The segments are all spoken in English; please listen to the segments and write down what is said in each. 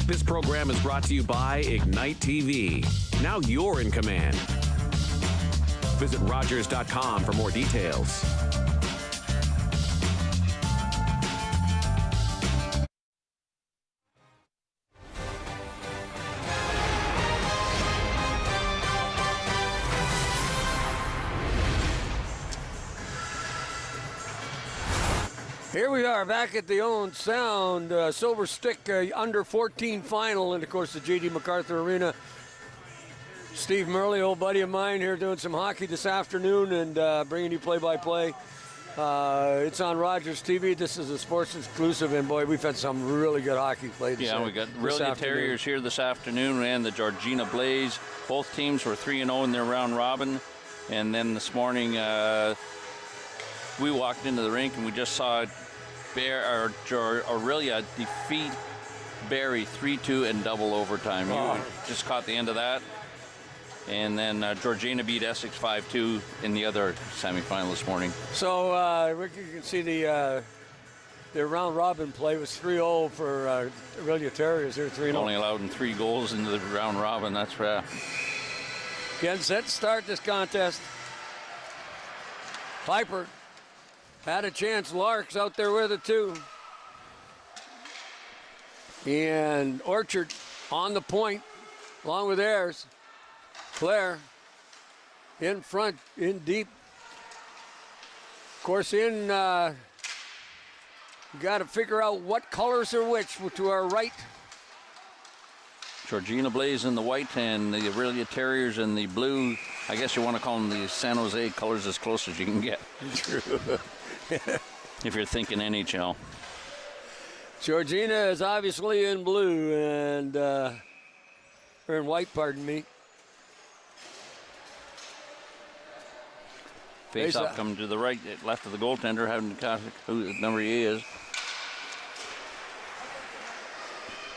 This program is brought to you by Ignite TV. Now you're in command. Visit Rogers.com for more details. Here we are back at the Owen Sound Silver Stick under 14 final, and of course the J.D. MacArthur Arena. Steve Murley, old buddy of mine, here doing some hockey this afternoon and bringing you play-by-play. It's on Rogers TV. This is a sports exclusive, and boy, we've had some really good hockey played. Yeah, we got Orillia Terriers here this afternoon and the Georgian Blaze. Both teams were 3-0 in their round robin, and then this morning we walked into the rink and we just saw Orillia defeat Barrie 3-2 in double overtime. You just caught the end of that. And then Georgiana beat Essex 5-2 in the other semifinal this morning. So you can see the round robin play was 3-0 for Orillia Terriers. They're 3-0. Only allowed in 3 goals into the round robin. That's right. Getting set to start this contest. Piper had a chance. Lark's out there with it too. And Orchard on the point along with Ayers. Claire in front, in deep. Of course, you got to figure out what colors are which to our right. Georgiana Blaze in the white and the Orillia Terriers in the blue. I guess you want to call them the San Jose colors as close as you can get. True. If you're thinking NHL. Georgiana is obviously in blue and, or in white, pardon me. Face up coming to the right, left of the goaltender, having to who number he is.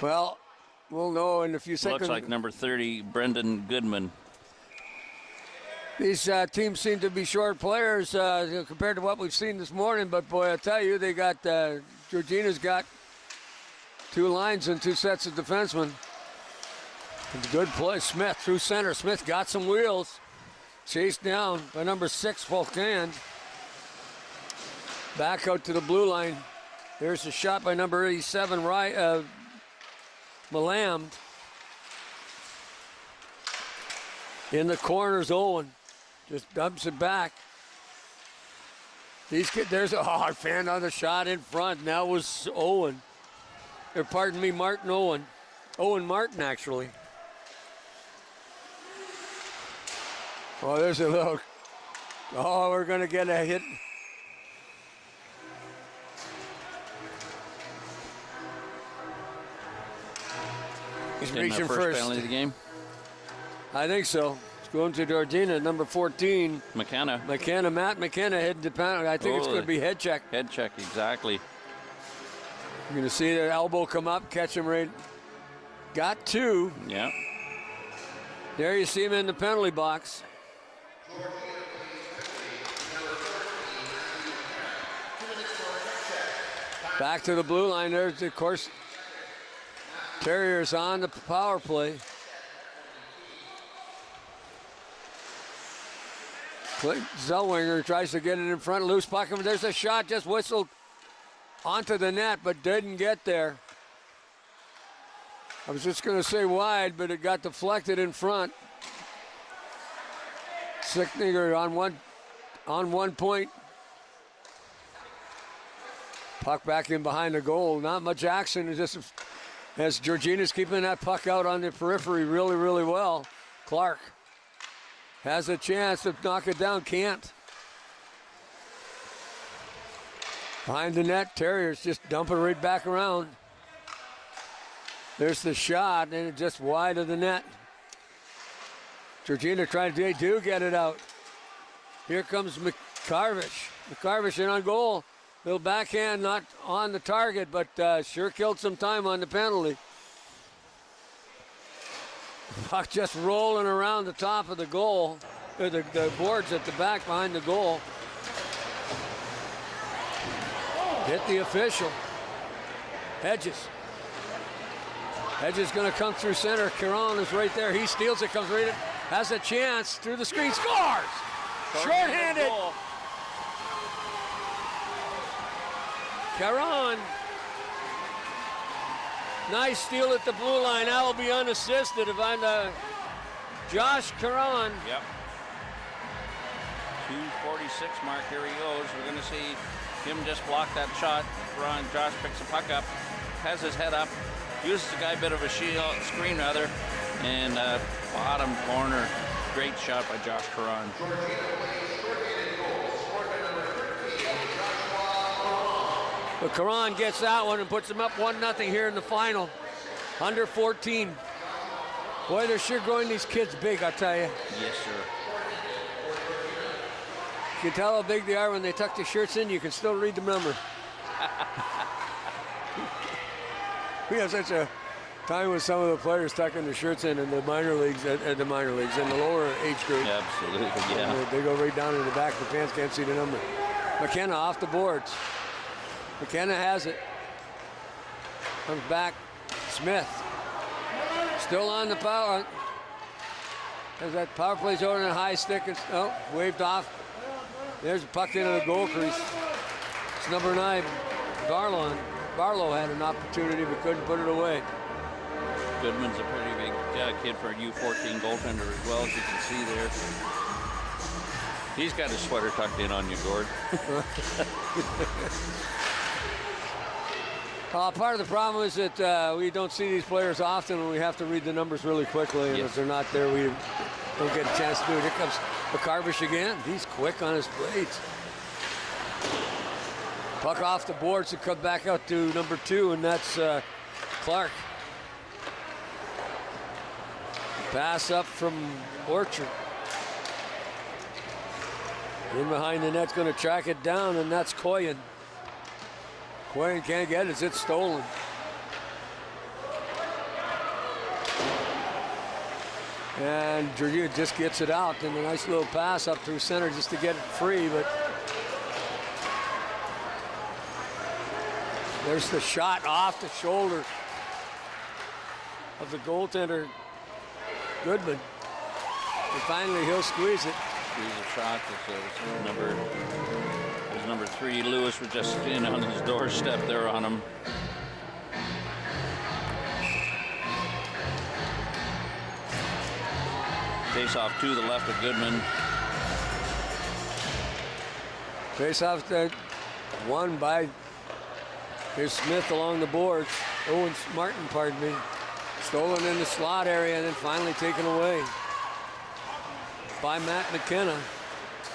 Well, we'll know in a few seconds. Looks like number 30, Brendan Goodman. These teams seem to be short players compared to what we've seen this morning, but boy, I tell you, they got Georgiana's got 2 lines and 2 sets of defensemen. It's a good play. Smith through center. Smith got some wheels. Chased down by number 6, Volcan. Back out to the blue line. There's a shot by number 87, Malam. In the corners, Owen just dumps it back. There's a hard fan on the shot in front. And that was Owen. Or pardon me, Martin Owen. Owen Martin, actually. Oh, there's a little. Oh, we're going to get a hit. He's reaching first. Penalty of the game? I think so. It's going to Georgiana, number 14. McKenna. Matt McKenna heading to penalty. I think it's going to be head check. Head check, exactly. You're going to see their elbow come up, catch him right. Got 2. Yeah. There you see him in the penalty box. Back to the blue line. There's, of course, Terriers on the power play. Zellweger tries to get it in front. Loose puck. There's a shot just whistled onto the net, but didn't get there. I was just going to say wide, but it got deflected in front. Sickninger on one point. Puck back in behind the goal. Not much action. It's just as Georgina's keeping that puck out on the periphery really, really well. Clark has a chance to knock it down. Can't. Behind the net, Terriers just dump it right back around. There's the shot, and it's just wide of the net. Georgiana trying to get it out. Here comes McCarvish. McCarvish in on goal. Little backhand, not on the target, but sure killed some time on the penalty. Puck just rolling around the top of the goal, or the boards at the back behind the goal. Hit the official. Hedges. Edge is going to come through center. Caron is right there. He steals it, comes right in. Has a chance through the screen. Scores! Short-handed. Caron. Nice steal at the blue line. That will be unassisted if I'm the Josh Caron. Yep. 2:46 mark. Here he goes. We're going to see him just block that shot. Josh picks the puck up, has his head up, uses the guy a bit of a screen rather, and bottom corner. Great shot by Josh Caron. But Caron gets that one and puts him up 1-0 here in the final. Under 14. Boy, they're sure growing these kids big, I'll tell you. Yes, sir. You can tell how big they are when they tuck their shirts in. You can still read the number. We have such a time with some of the players tucking their shirts in the minor leagues, in the lower age group. Yeah, absolutely, yeah. They go right down in the back. The fans can't see the number. McKenna off the boards. McKenna has it. Comes back. Smith. Still on the power. As that power play's over in a high stick. It's waved off. There's a puck into the goal crease. It's number 9, Barlow. Barlow had an opportunity but couldn't put it away. Goodman's a pretty big kid for a U14 goaltender as well, as you can see there. He's got his sweater tucked in on you, Gord. Part of the problem is that we don't see these players often, and we have to read the numbers really quickly. And if they're not there, we don't get a chance to do it. Here comes McCarvish again. He's quick on his blades. Puck off the boards to come back out to number 2, and that's Clark. Pass up from Orchard. In behind the net's going to track it down, and that's Coyen. Coyen can't get it. It's stolen. And Georgian just gets it out, and a nice little pass up through center just to get it free, but there's the shot off the shoulder of the goaltender, Goodman. And finally, he'll squeeze it. Squeeze a shot. Number 3, Lewis, was just in on his doorstep there on him. Face off to the left of Goodman. Face off won by here's Smith along the boards. Owen Martin, pardon me. Stolen in the slot area and then finally taken away by Matt McKenna.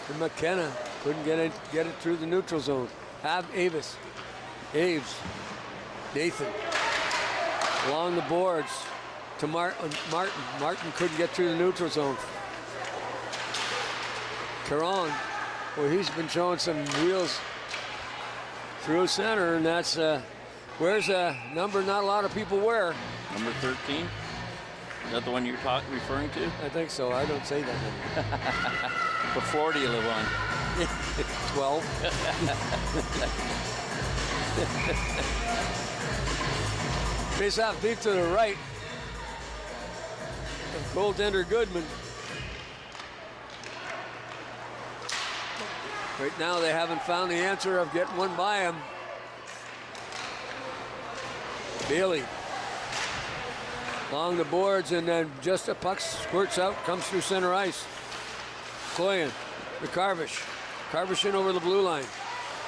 And McKenna couldn't get it through the neutral zone. Aves. Nathan. Along the boards to Martin. Martin couldn't get through the neutral zone. Caron, well, he's been showing some wheels through center, and that's where's a number not a lot of people wear. Number 13. Is that the one you're referring to? I think so. I don't say that number. What floor do you live on? 12. Face off deep to the right. Goaltender Goodman. Right now they haven't found the answer of getting one by him. Bailey. Along the boards, and then just a puck squirts out, comes through center ice. Coyen, McCarvish. Carvish in over the blue line.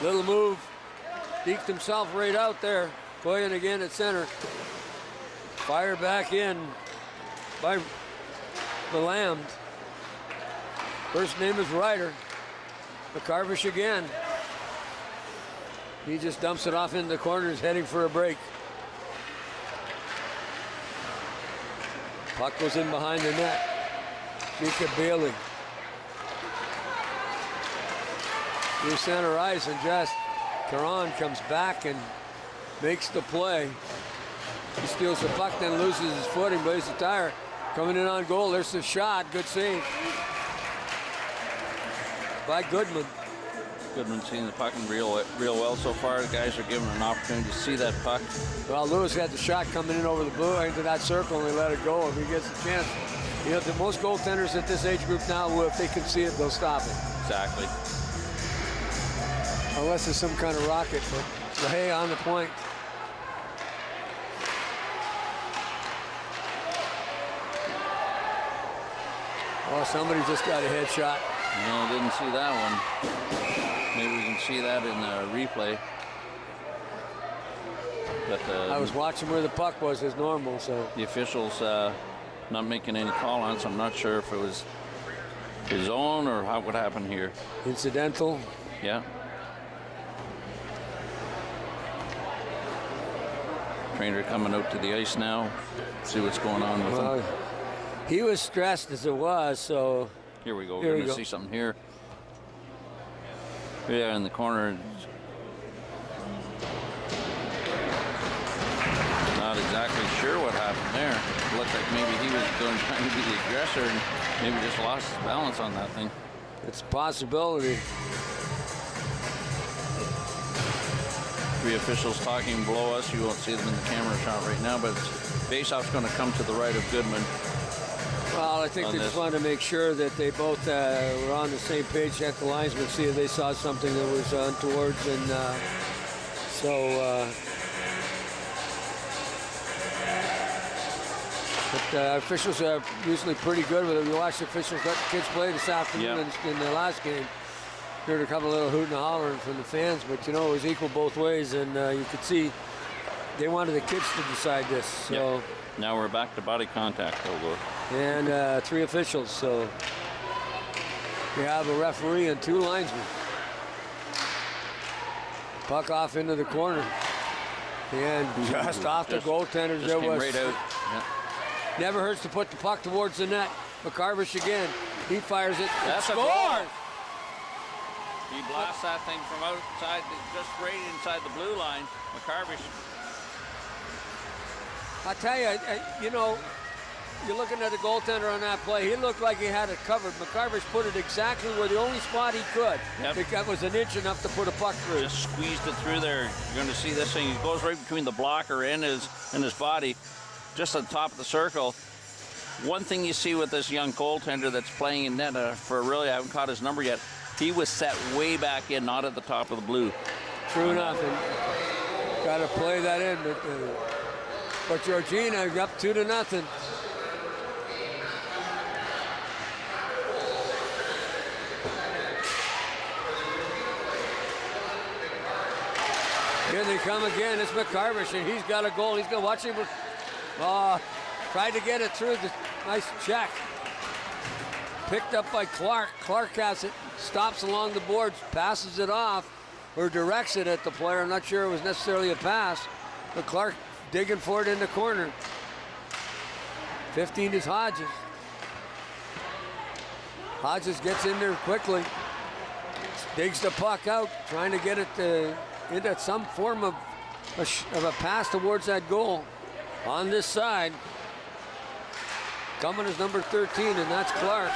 Little move. Deked himself right out there. Coyen again at center. Fire back in by the Lamb. First name is Ryder. McCarvish again. He just dumps it off into the corners, heading for a break. Puck goes in behind the net. Mika Bailey. Through center ice, and just Caron comes back and makes the play. He steals the puck, then loses his footing, blazes the tire. Coming in on goal, there's the shot. Good save by Goodman. Goodman's seen the puck real well so far. The guys are given an opportunity to see that puck. Well, Lewis had the shot coming in over the blue into that circle, and they let it go. If he gets a chance, you know, the most goaltenders at this age group now, if they can see it, they'll stop it. Exactly. Unless it's some kind of rocket, but hey, on the point. Oh, somebody just got a headshot. No, I didn't see that one. Maybe we can see that in the replay. But I was watching where the puck was as normal, so. The officials not making any call on, so I'm not sure if it was his own or what happened here. Incidental. Yeah. Trainer coming out to the ice now. See what's going on with him. He was stressed as it was, so. Here we go. Here We're we going to go. see something here. Yeah, in the corner. Not exactly sure what happened there. It looked like maybe he was trying to be the aggressor and maybe just lost his balance on that thing. It's a possibility. Three officials talking below us. You won't see them in the camera shot right now, but face-off's going to come to the right of Goodman. Well, I think they just wanted to make sure that they both were on the same page at the linesman, see if they saw something that was untowards, and But officials are usually pretty good with it. We watched the officials let the kids play this afternoon in the last game. Heard a couple of little hooting and hollering from the fans, but you know, it was equal both ways, and you could see they wanted the kids to decide this. So. Yep. Now we're back to body contact, Ogor. And 3 officials, so we have a referee and 2 linesmen. Puck off into the corner. And just off the goaltenders. Just came right out. Yep. Never hurts to put the puck towards the net. McCarvish again. He fires it. That's and a goal. scores! He blasts that thing from outside, just right inside the blue line. McCarvish. I tell you, you know, you're looking at the goaltender on that play. He looked like he had it covered. McCarvish put it exactly where the only spot he could. Yep. That was an inch enough to put a puck through. Just squeezed it through there. You're going to see this thing. It goes right between the blocker and his body, just on top of the circle. One thing you see with this young goaltender that's playing in net for Orillia, I haven't caught his number yet. He was set way back in, not at the top of the blue. True enough. Got to play that in. But Georgiana up 2-0. Here they come again. It's McCarvish, and he's got a goal. He's going to watch him. Tried to get it through. The nice check. Picked up by Clark. Clark has it. Stops along the boards. Passes it off. Or directs it at the player. I'm not sure it was necessarily a pass. But Clark digging for it in the corner. 15 is Hodges. Hodges gets in there quickly. Digs the puck out. Trying to get it into some form of a pass towards that goal. On this side. Coming is number 13, and that's Clark.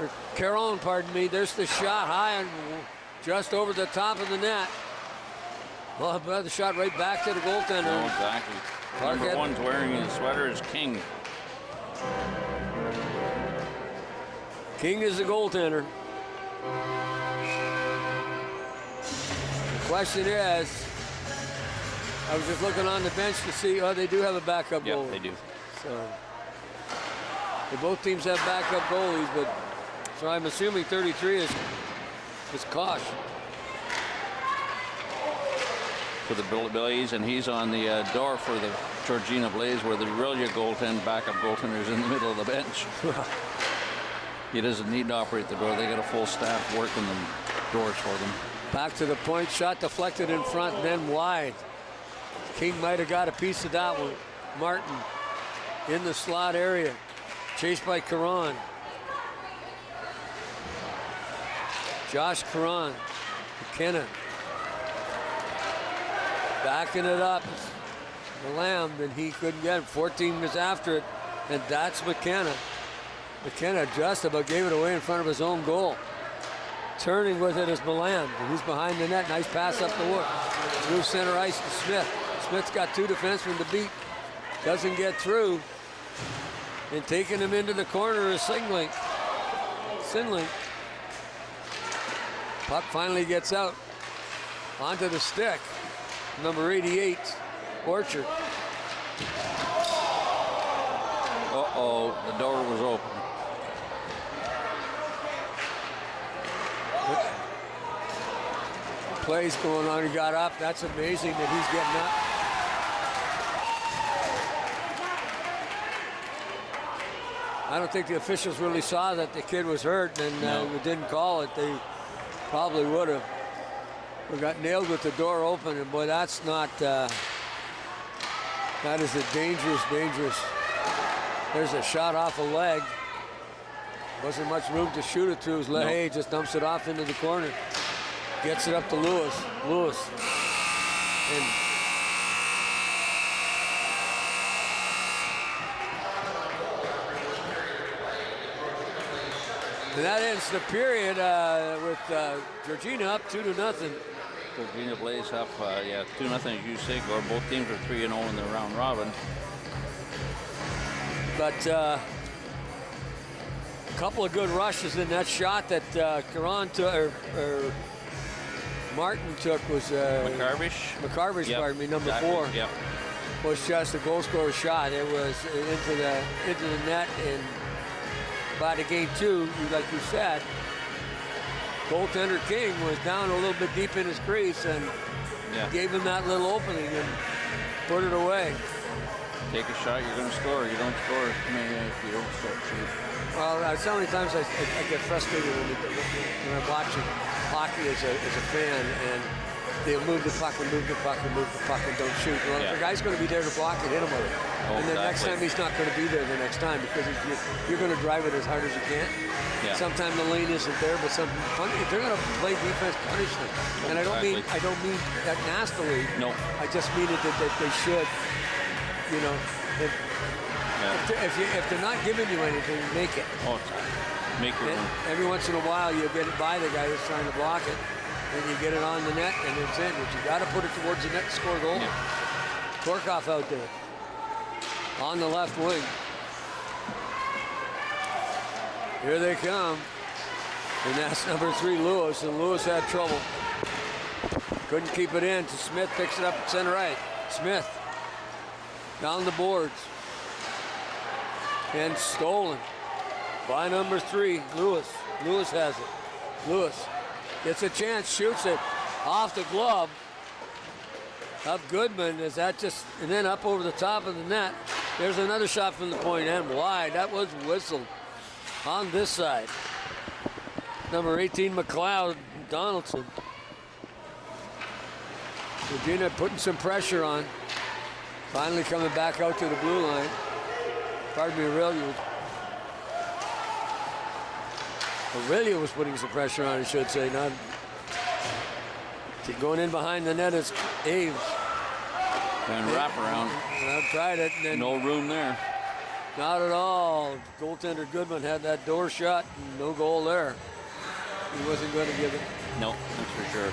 Or Caron, pardon me. There's the shot high and just over the top of the net. Well, the shot right back to the goaltender. Oh, exactly. Clark Number 1's wearing his sweater is King. King is the goaltender. The question is, I was just looking on the bench to see, they do have a backup goalie. Yeah, they do. So, both teams have backup goalies, but so I'm assuming 33 is Kosh. For the Blaze, and he's on the door for the Georgiana Blaze, where the Orillia backup goaltender is in the middle of the bench. He doesn't need to operate the door. They got a full staff working the doors for them. Back to the point, shot deflected in front, then wide. King might have got a piece of that one. Martin in the slot area, chased by Caron. Josh Caron, McKenna. Backing it up. The Lamb, and he couldn't get it. 14 was after it, and that's McKenna. McKenna just about gave it away in front of his own goal. Turning with it is Milan. He's behind the net. Nice pass up the wood. Through center ice to Smith. Smith's got 2 defensemen to beat. Doesn't get through. And taking him into the corner is Sinling. Puck finally gets out. Onto the stick. Number 88, Orchard. Uh-oh, the door was open. Plays going on. He got up. That's amazing that he's getting up. I don't think the officials really saw that the kid was hurt and didn't call it. They probably would have. We got nailed with the door open, and boy, that's not. That is a dangerous. There's a shot off a leg. Wasn't much room to shoot it through. His leg. Hey, just dumps it off into the corner. Gets it up to Lewis. And that ends the period with Georgina up 2-0. Georgina Blaze up, 2-0 as you say, Gord. Both teams are 3-0 in the round robin. But a couple of good rushes in that shot that Caron took, or Martin took was McCarvish, yep, pardon me, number exactly. 4. Yep. Was just a goal scorer shot. It was into the net, and by the game 2, like you said, goaltender King was down a little bit deep in his crease and gave him that little opening and put it away. Take a shot, you're going to score. You don't score, if you don't start shooting. Well, so many times I get frustrated when I'm watching hockey as a fan, and they'll move the puck and don't shoot. Well, if the guy's going to be there to block it, hit him with it. Oh, and the next time he's not going to be there the next time because you're going to drive it as hard as you can. Yeah. Sometimes the lane isn't there, but if they're going to play defense, punish them. And I don't mean that nastily. No. I just mean it that they should. You know, if they're not giving you anything, make it. Oh, make it. Every once in a while, you'll get it by the guy that's trying to block it, and you get it on the net, and it's in. But you got to put it towards the net to score a goal. Yeah. Korkoff out there on the left wing. Here they come, and that's number 3, Lewis, and Lewis had trouble. Couldn't keep it in. To Smith, picks it up at center right. Smith down the boards. And stolen by number 3, Lewis. Lewis has it. Lewis gets a chance, shoots it off the glove of Goodman. Is that just, and then up over the top of the net. There's another shot from the point and wide. That was whistled on this side. Number 18, McLeod Donaldson. Regina putting some pressure on. Finally coming back out to the blue line. Pardon me, Orillia was putting some pressure on, I should say. Not going in behind the net is Aves. And wrap around. I've tried it. And then no room there. Not at all. Goaltender Goodman had that door shut. And no goal there. He wasn't going to give it. No, that's for sure.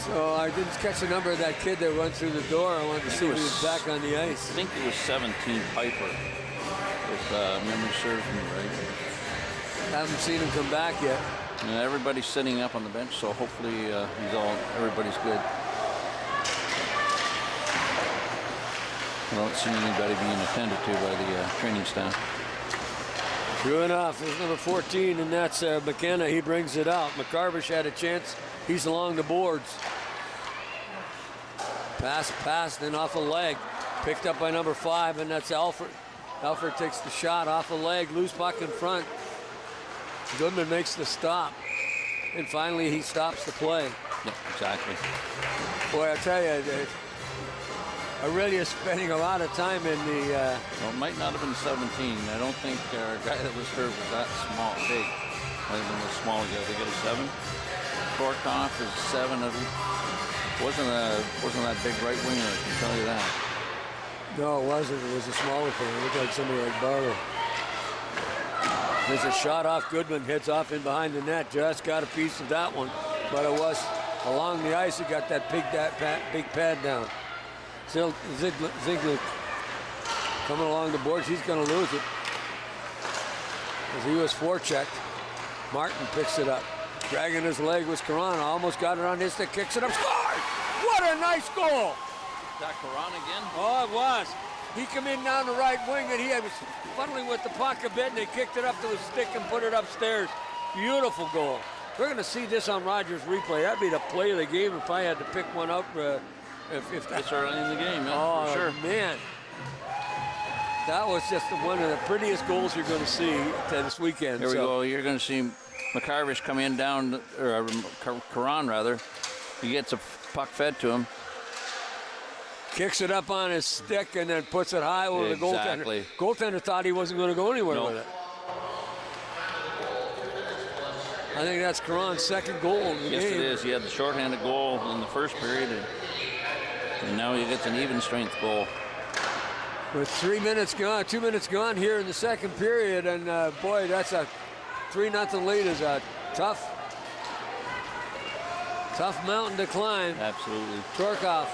So I didn't catch the number of that kid that went through the door. I wanted to see if he was back on the ice. I think it was 17 Piper, if memory serves me right. Haven't seen him come back yet. And everybody's sitting up on the bench, so hopefully everybody's good. I don't see anybody being attended to by the training staff. True enough. There's number 14, and that's McKenna. He brings it out. McCarvish had a chance. He's along the boards. Pass, then off a leg. Picked up by number 5, and that's Alfred. Alfred takes the shot off a leg. Loose puck in front. Goodman makes the stop. And finally, he stops the play. Yeah, exactly. Boy, I tell you, Orillia spending a lot of time in the... Well, it might not have been 17. I don't think our guy that was hurt was that big. Might have been a small guy. They get a 7. Korkoff is 7. Wasn't that big right winger, I can tell you that. No, it wasn't. It was a smaller player. It looked like somebody like Barlow. There's a shot off Goodman, hits off in behind the net. Just got a piece of that one, but it was along the ice. He got that big pad down. Still Ziegler coming along the boards. He's going to lose it as he was forechecked. Martin picks it up. Dragging his leg was Corona. Almost got it on his stick. Kicks it up. Scored! What a nice goal! Is that Corona again? Oh, it was. He came in down the right wing and he was funneling with the puck a bit and they kicked it up to his stick and put it upstairs. Beautiful goal. We're going to see this on Rogers replay. That'd be the play of the game if I had to pick one up. If that's early in the game, yeah, oh, for sure. Man. That was just one of the prettiest goals you're going to see this weekend. Here we go. You're going to see McCarvish come in down, or Caron rather. He gets a puck fed to him. Kicks it up on his stick and then puts it high over the goaltender. Goaltender thought he wasn't going to go anywhere with it. I think that's Caron's second goal in the game. Yes, it is. He had the shorthanded goal in the first period, and now he gets an even strength goal. With 2 minutes gone here in the second period, and boy, that's a 3-0 lead is a tough mountain to climb. Absolutely. Torkoff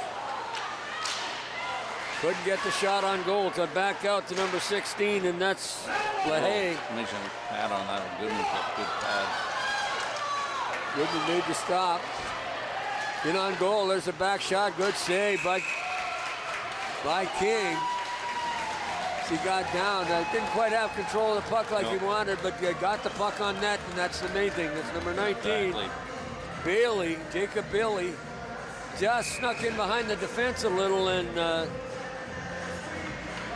couldn't get the shot on goal. Cut back out to number 16, and that's LaHaye. Makes a pad on that. Goodman good pad. Goodman made the stop. In on goal. There's a back shot. Good save by King. He got down. Didn't quite have control of the puck like he wanted, but got the puck on net, and that's the main thing. That's number 19. Exactly. Bailey, Jacob Bailey, just snuck in behind the defense a little, and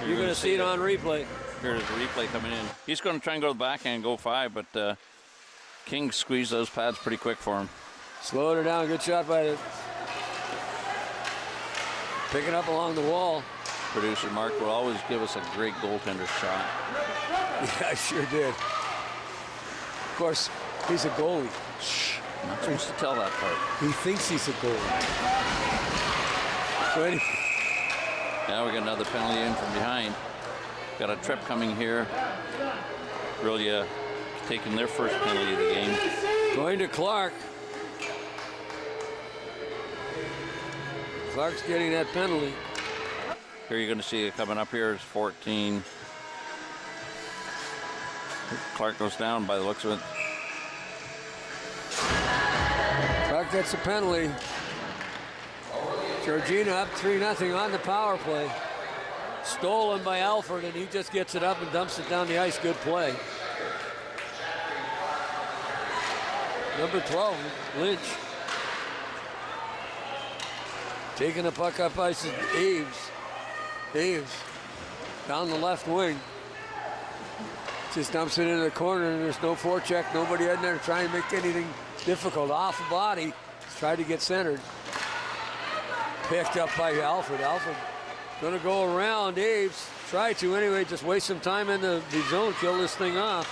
you're going to see it on replay. Here's the replay coming in. He's going to try and go to the backhand and go 5, but King squeezed those pads pretty quick for him. Slowed her down. Good shot by the... Picking up along the wall. Producer Mark will always give us a great goaltender shot. Yeah, I sure did. Of course, he's a goalie. Shh, I'm not supposed to tell that part. He thinks he's a goalie. So anyway. Now we got another penalty in from behind. Got a trip coming here. Orillia taking their first penalty of the game. Going to Clark. Clark's getting that penalty. Here you're going to see it coming up here is 14. Clark goes down by the looks of it. Clark gets a penalty. Georgina up 3-0 on the power play. Stolen by Alford, and he just gets it up and dumps it down the ice. Good play. Number 12, Lynch. Taking the puck up ice is Aves down the left wing. Just dumps it into the corner, and there's no forecheck. Nobody in there to try and make anything difficult. Off the body, try to get centered. Picked up by Alfred. Alfred gonna go around Aves. Try to anyway, just waste some time in the zone, kill this thing off.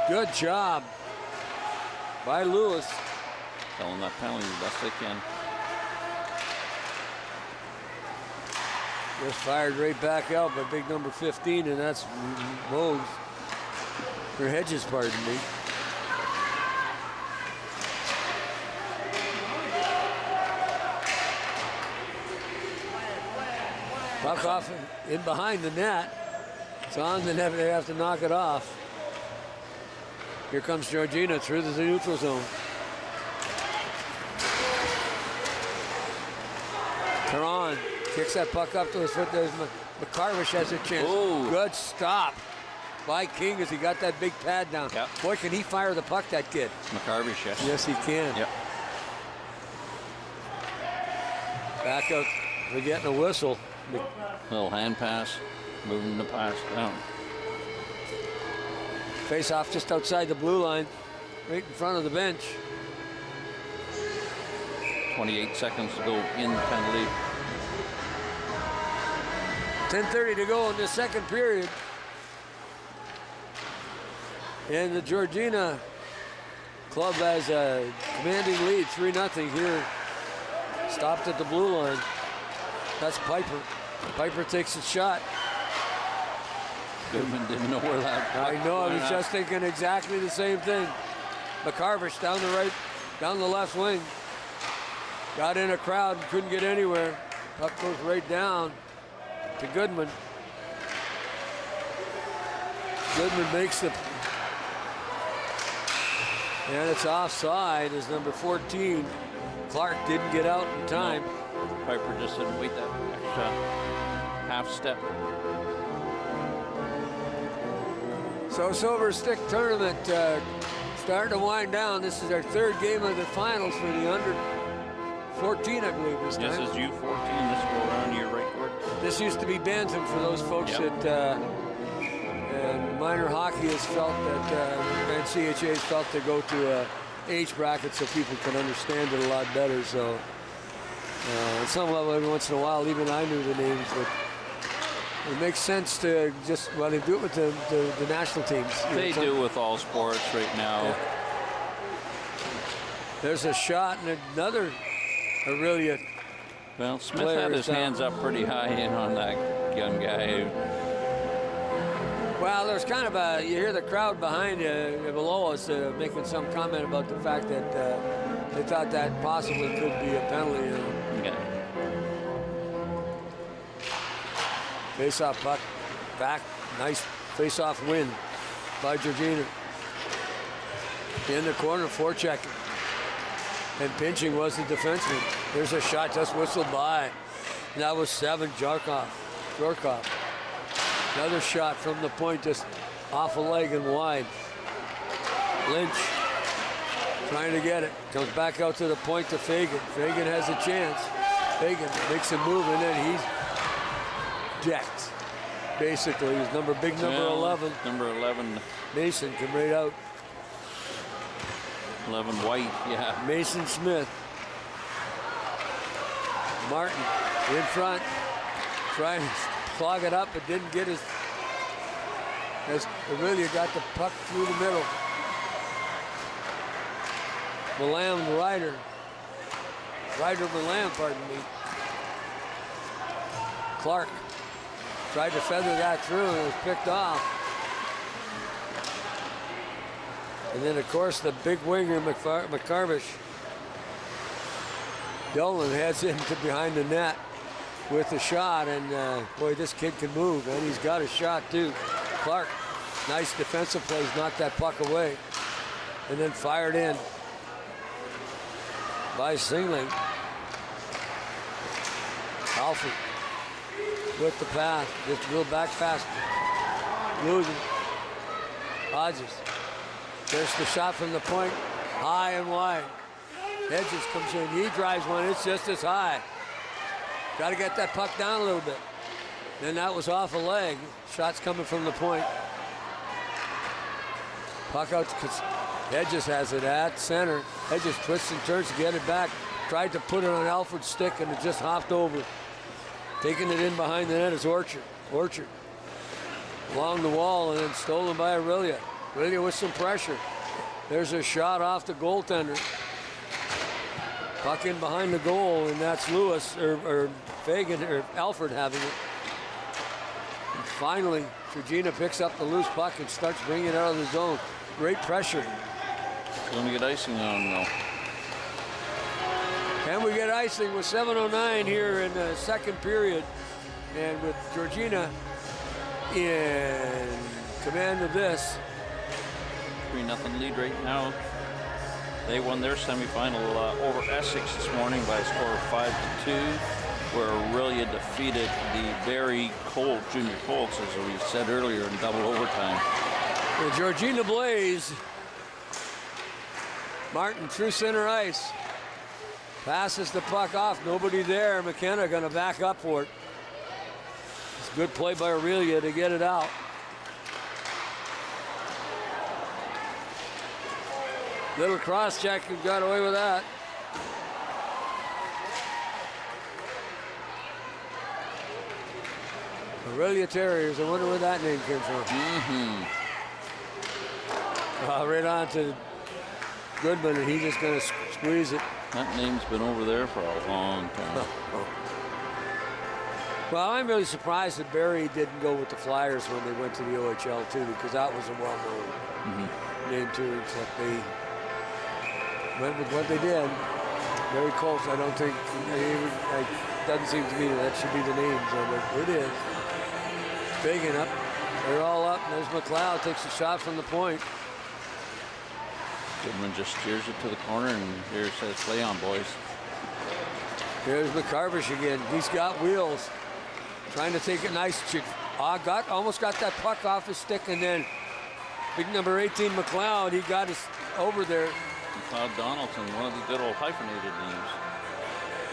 Good job by Lewis. Telling that penalty the best they can. Just fired right back out by big number 15, and that's Moes. Or Hedges, pardon me. Puck off in behind the net. It's on the net, they have to knock it off. Here comes Georgina through the neutral zone. Caron kicks that puck up to his foot. There's McCarvish has a chance. Ooh. Good stop by King as he got that big pad down. Yep. Boy, can he fire the puck, that kid. McCarvish, yes. Yes, he can. Yep. Back up. We're getting a whistle. Little hand pass, moving the pass down. Face off just outside the blue line, right in front of the bench. 28 seconds to go in the penalty. 10:30 to go in the second period. And the Georgina club has a commanding lead, 3-0 here. Stopped at the blue line. That's Piper. Piper takes a shot. Goodman didn't know where that. I know, I was just thinking exactly the same thing. McCarvish down the left wing. Got in a crowd and couldn't get anywhere. Puck goes right down to Goodman. Goodman makes the, and it's offside as number 14. Clark didn't get out in time. No. Piper just didn't wait that extra half step. So Silver Stick tournament starting to wind down. This is our third game of the finals for the under 14, I believe, this time. This is U14. This go around your right court. This used to be Bantam for those folks that and minor hockey has felt that, and CHA has felt to go to a age bracket so people can understand it a lot better. So at some level, every once in a while, even I knew the names, but it makes sense to just, well, they do it with the national teams. They do with all sports right now. Yeah. There's a shot and another Orillia. Well, Smith had his hands up pretty high in on that young guy. Well, there's kind of a, you hear the crowd behind below us making some comment about the fact that they thought that possibly could be a penalty. Yeah. Face-off puck back, nice face-off win by Georgiana. In the corner, forechecking. And pinching was the defenseman. There's a shot just whistled by. And that was 7, Jorkov. Another shot from the point, just off a leg and wide. Lynch trying to get it. Comes back out to the point to Fagan. Fagan has a chance. Fagan makes a move and then he's decked. Basically, he's big number 11. Number 11. Mason come right out. 11 White, yeah. Mason Smith. Martin in front, trying to clog it up, but didn't get his. As Orillia got the puck through the middle. Ryder Milan, pardon me. Clark tried to feather that through and it was picked off. And then, of course, the big winger, McCarvish. Dolan heads into behind the net with the shot, and boy, this kid can move, and he's got a shot, too. Clark, nice defensive plays, knocked that puck away, and then fired in by Singling. Alfred with the pass, just a little back pass, losing. Hodges. There's the shot from the point, high and wide. Hedges comes in, he drives one, it's just as high. Got to get that puck down a little bit. Then that was off a leg. Shots coming from the point. Puck out, Hedges has it at center. Hedges twists and turns to get it back. Tried to put it on Alfred's stick and it just hopped over. Taking it in behind the net is Orchard. Along the wall and then stolen by Orillia. Orillia with some pressure. There's a shot off the goaltender. Puck in behind the goal, and that's Lewis, or Fagan, or Alfred having it. And finally, Georgina picks up the loose puck and starts bringing it out of the zone. Great pressure. Going to get icing on, though. And we get icing with 7:09 here in the second period. And with Georgina in command of this. 3-0 lead right now. They won their semifinal over Essex this morning by a score of 5-2, where Orillia defeated the very cold Junior Colts, as we said earlier, in double overtime. The Georgina Blaze. Martin through center ice. Passes the puck off. Nobody there. McKenna going to back up for it. It's a good play by Orillia to get it out. Little cross check, who got away with that. Orillia Terriers, I wonder where that name came from. Right on to Goodman, and he's just going to squeeze it. That name's been over there for a long time. Well, I'm really surprised that Barrie didn't go with the Flyers when they went to the OHL too, because that was a well-known name too. Except they went with what they did. Very close. I don't think it doesn't seem to me that should be the names of it. It is. Big enough. They're all up. And there's McLeod, takes a shot from the point. Goodman just steers it to the corner, and here says, "Play on, boys." Here's McCarvish again. He's got wheels. Trying to take a nice chip. Almost got that puck off his stick, and then big number 18 McLeod, he got us over there. McLeod Donaldson, one of the good old hyphenated names.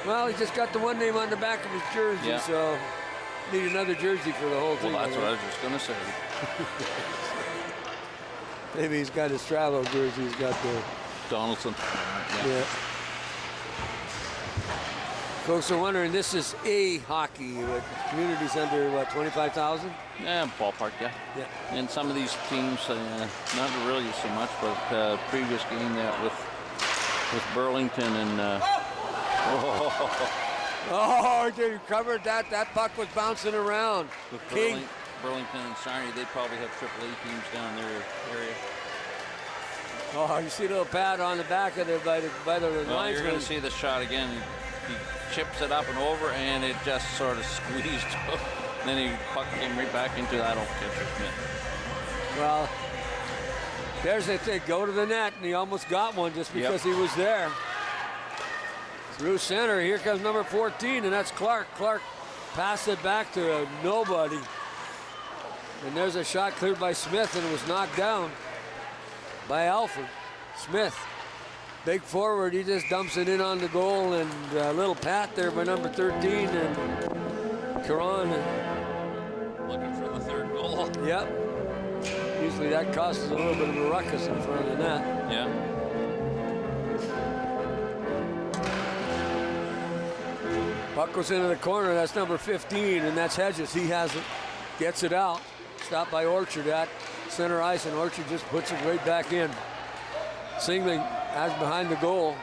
Well, he just got the one name on the back of his jersey, so need another jersey for the whole thing. Well, that's what I was just going to say. Maybe he's got his travel jersey. He's got the Donaldson. Yeah. Folks are wondering, this is A hockey. Community's under, what, 25,000? Yeah, ballpark, yeah. And some of these teams, not really so much, but previous game that with Burlington and... Oh, you covered that. That puck was bouncing around. With King. Burlington and Sarnia, they probably have AAA teams down their area. Oh, you see a little pad on the back of it by the Well, you're going to see the shot again. He chips it up and over, and it just sort of squeezed. And then puck came right back into that old catcher's mitt. Well, there's the thing. Go to the net, and he almost got one just because he was there. Through center, here comes number 14, and that's Clark. Clark passed it back to nobody. And there's a shot cleared by Smith, and it was knocked down by Alfred. Smith, big forward, he just dumps it in on the goal, and a little pat there by number 13, and Caron. Looking for the third goal. Yep. Usually that causes a little bit of a ruckus in front of the net. Yeah. Puck goes into the corner. That's number 15, and that's Hedges. He has it, gets it out. Stopped by Orchard at center ice, and Orchard just puts it right back in. Singling as behind the goal.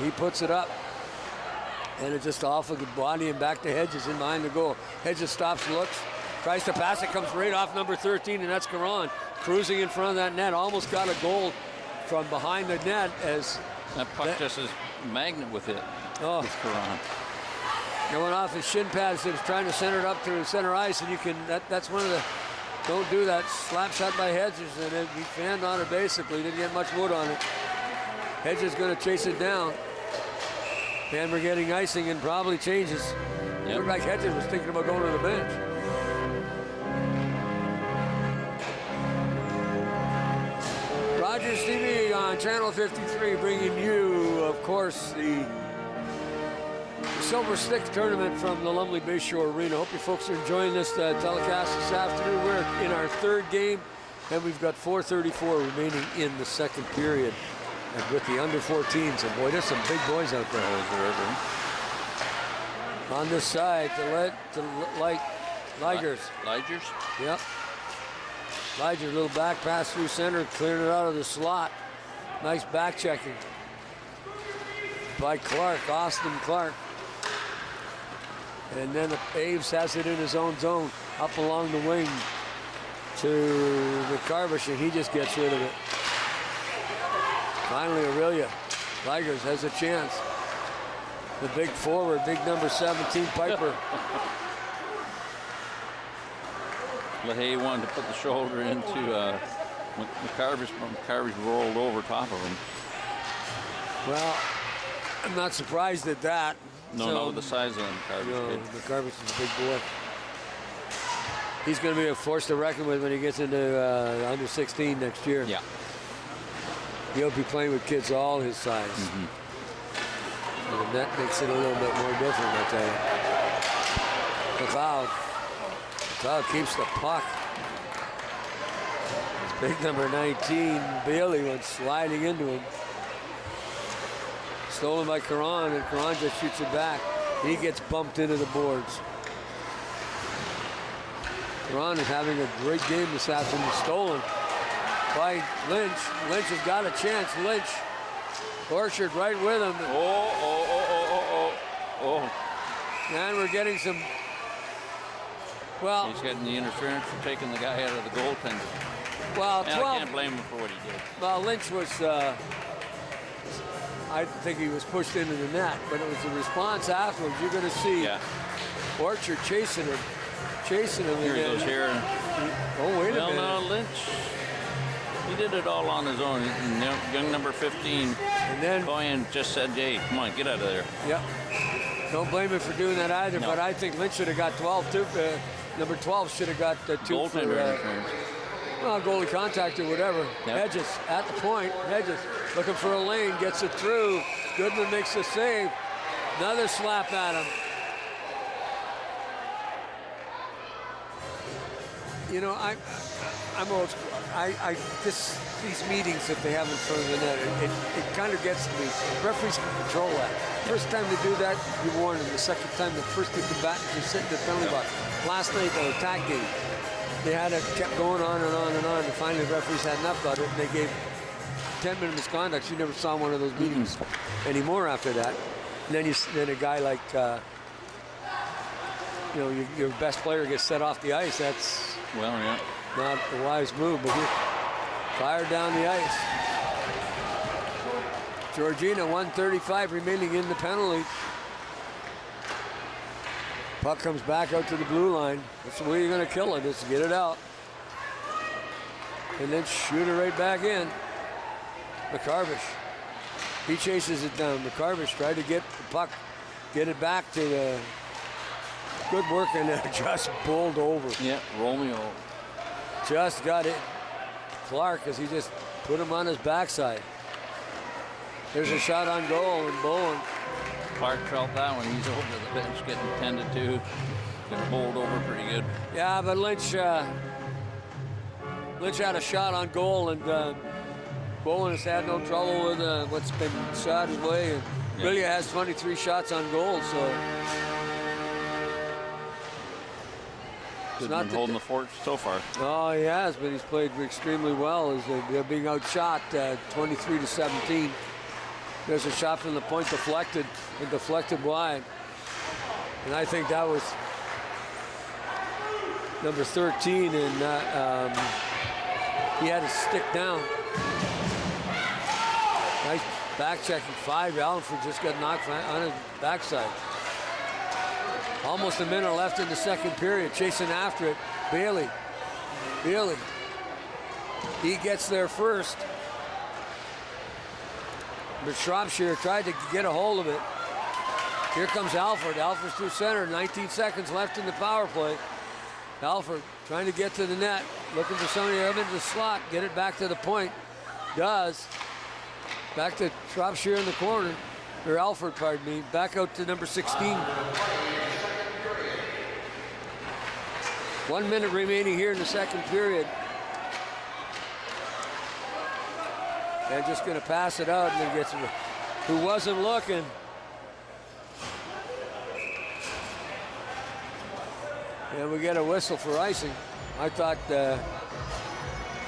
He puts it up, and it just off of the body and back to Hedges in behind the goal. Hedges stops, looks, tries to pass it, comes right off number 13, and that's Caron cruising in front of that net. Almost got a goal from behind the net as that puck just is magnet with it. Oh, with Caron. Going off his shin pads, he was trying to center it up to center ice, and you can, that's one of the, don't do that, slap shot by Hedges, and he fanned on it basically, didn't get much wood on it. Hedges going to chase it down, and we're getting icing and probably changes. Yep. Looked like Hedges was thinking about going to the bench. Rogers TV on Channel 53 bringing you, of course, the Silver Stick tournament from the lovely Bayshore Arena. Hope you folks are enjoying this telecast this afternoon. We're in our third game, and we've got 4:34 remaining in the second period. And with the under 14s, and boy, there's some big boys out there. On this side, Ligers. Ligers? Yep. Liger, little back pass through center, clearing it out of the slot. Nice back checking by Clark, Austin Clark. And then Aves has it in his own zone, up along the wing to McCarvish, and he just gets rid of it. Finally, Orillia. Ligers has a chance. The big forward, big number 17, Piper. LaHaye wanted to put the shoulder into McCarvish, but McCarvish rolled over top of him. Well, I'm not surprised at that. No, not with the size of McCarvish. No, McCarvish is a big boy. He's going to be a force to reckon with when he gets into under 16 next year. Yeah. He'll be playing with kids all his size. And that makes it a little bit more different, I tell you. McLeod keeps the puck. It's big number 19, Bailey, went sliding into him. Stolen by Caron, and Caron just shoots it back. He gets bumped into the boards. Caron is having a great game this afternoon. Stolen by Lynch. Lynch has got a chance. Lynch, Orchard right with him. Oh. And we're getting some, well, He's getting the interference for taking the guy out of the goaltender. well, And 12. I can't blame him for what he did. Well, Lynch was, I think he was pushed into the net, but it was the response afterwards. You're going to see Yeah. Orchard chasing him. Here he goes here. Oh, wait a Well, minute. no, Lynch, he did it all on his own. Young number 15, And then, Owen just said, hey, come on, get out of there. yep. Don't blame him for doing that either, No. but I think Lynch should have got 12 too. Number 12 should have got 2 for, Goaltender interference. well, goalie contact or whatever. Yep. Hedges at the point. Hedges looking for a lane, gets it through. Goodman makes the save. Another slap at him. You know, I'm old school. These meetings that they have in front of the net, it kind of gets to me. Referees can control that. First time to do that, you warn them. The second time, the first to come back, you sit in the penalty box. Last night, the attack game, they had it kept going on and on and on, and finally the referees had enough of it, and they gave 10-minute misconduct. You never saw one of those meetings anymore after that. And then a guy like, you know, your best player gets set off the ice. That's Well, yeah. not a wise move, but he fired down the ice. Georgina, 1:35 remaining in the penalty. Puck comes back out to the blue line. That's the way you're going to kill it, is to get it out. And then shoot it right back in. McCarvish. He chases it down. McCarvish tried to get the puck, get it back to the good work, and just bowled over. Yeah, Romeo. Just got it. Clark, as he just put him on his backside. There's a shot on goal, and Bowen. Clark felt that one. He's over the bench getting tended to. Getting bowled over pretty good. Yeah, but Lynch had a shot on goal, and Bowen has had no trouble with what's been shot his way. And Yeah. Orillia has 23 shots on goal, so He's not been the- holding the fort so far. oh, he has, but he's played extremely well as they're being outshot 23-17. There's a shot from the point deflected and deflected wide. And I think that was number 13, and he had his stick down. Nice back checking 5. Allenford just got knocked on his backside. Almost a minute left in the second period. Chasing after it. Bailey. He gets there first. But Shropshire tried to get a hold of it. Here comes Alford. Alford's through center. 19 seconds left in the power play. Alford trying to get to the net. Looking for somebody to have into the slot. Get it back to the point. Does. Back to Shropshire in the corner. Or Alford, pardon me. Back out to number 16. 1 minute remaining here in the second period. And just going to pass it out, and then gets who wasn't looking. And we get a whistle for icing. I thought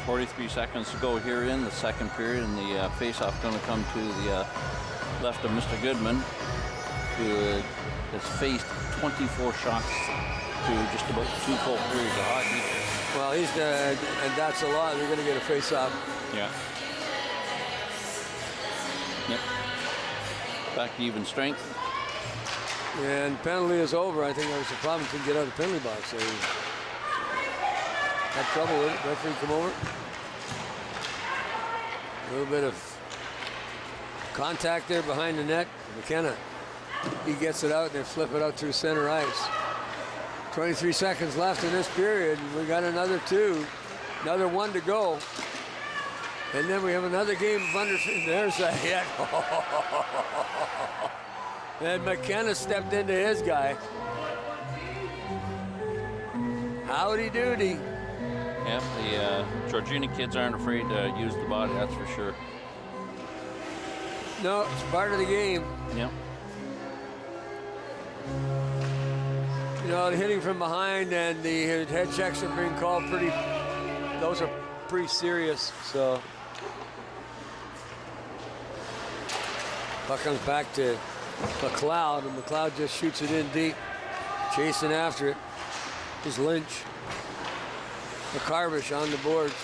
43 seconds to go here in the second period, and the face-off going to come to the left of Mr. Goodman, who has faced 24 shots to just about 2 full periods of hockey. well, he's and that's a lot. They're going to get a face-off. Yeah. Yep. Back to even strength. And penalty is over. I think that was the problem. Couldn't get out of the penalty box. So he had trouble with it. Referee come over. A little bit of contact there behind the net. McKenna, he gets it out, and they flip it out through center ice. 23 seconds left in this period. We got another 2. Another 1 to go. And then we have another game of under. There's a hit. And McKenna stepped into his guy. Howdy doody. Yep, the Georgina kids aren't afraid to use the body, that's for sure. No, it's part of the game. Yep. You know, the hitting from behind and the head checks are being called those are pretty serious, so. Puck comes back to McLeod, and McLeod just shoots it in deep. Chasing after it is Lynch. McCarvish on the boards.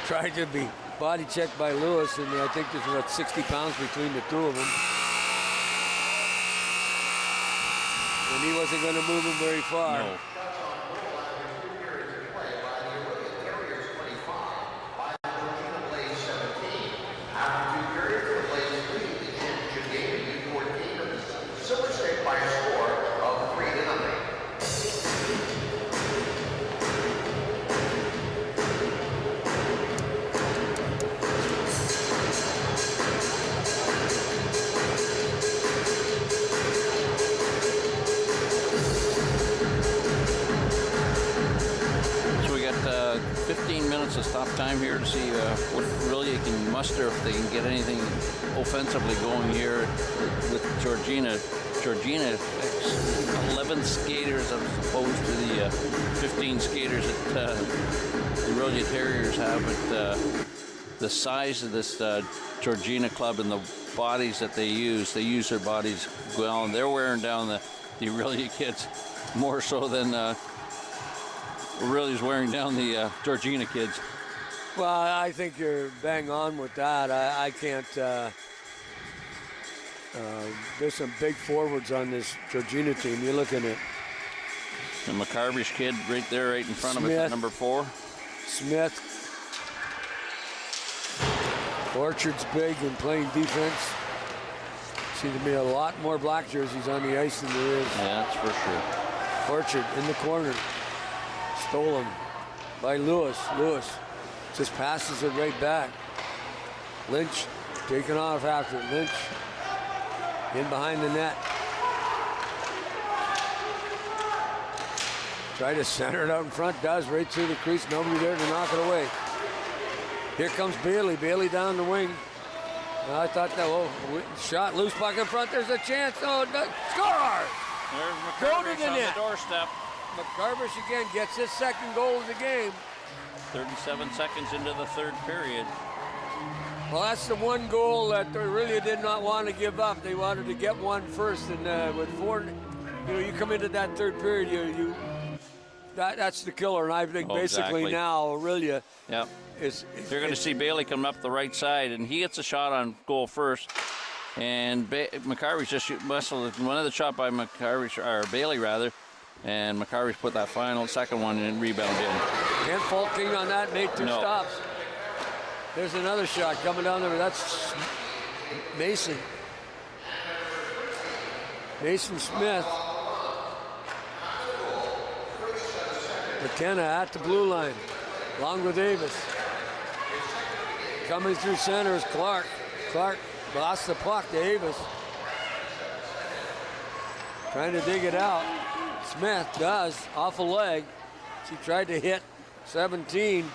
Tried to be body checked by Lewis, and I think there's about 60 pounds between the two of them. And he wasn't going to move him very far. No. Stop time here to see what really can muster if they can get anything offensively going here with Georgina. Georgina, 11 skaters as opposed to the 15 skaters that the Orillia Terriers have. But the size of this Georgina club and the bodies that they use their bodies well, and they're wearing down the Orillia kids more so than Orillia's wearing down the Georgina kids. Well, I think you're bang on with that. I can't. There's some big forwards on this Georgina team. You're looking at the McCarvish kid right there, right in front of us, number 4. Smith. Orchard's big and playing defense. Seems to be a lot more black jerseys on the ice than there is. Yeah, that's for sure. Orchard in the corner. Stolen by Lewis. Lewis just passes it right back. Lynch taking off after it. Lynch in behind the net. Try to center it out in front. Does right through the crease. Nobody there to knock it away. Here comes Bailey. Bailey down the wing. I thought that shot loose puck in front. There's a chance. Oh, score! There's Go to the on net. The doorstep. McCarvish again gets his second goal of the game. 37 seconds into the third period. Well, that's the one goal that they really did not want to give up. They wanted to get one first, and with 4, you come into that third period, that's the killer. And I think basically exactly. now Orillia is you're going to see Bailey coming up the right side, and he gets a shot on goal first. And McCarvish just muscled one of the shot by McCarvish, or Bailey rather. And McCarvish put that second one and rebound in. Can't fault King on that, made 2 stops. There's another shot coming down there. That's Mason. Mason Smith. McKenna at the blue line, along with Davis. Coming through center is Clark. Clark lost the puck to Davis. Trying to dig it out. Smith does, off a leg. She tried to hit 17.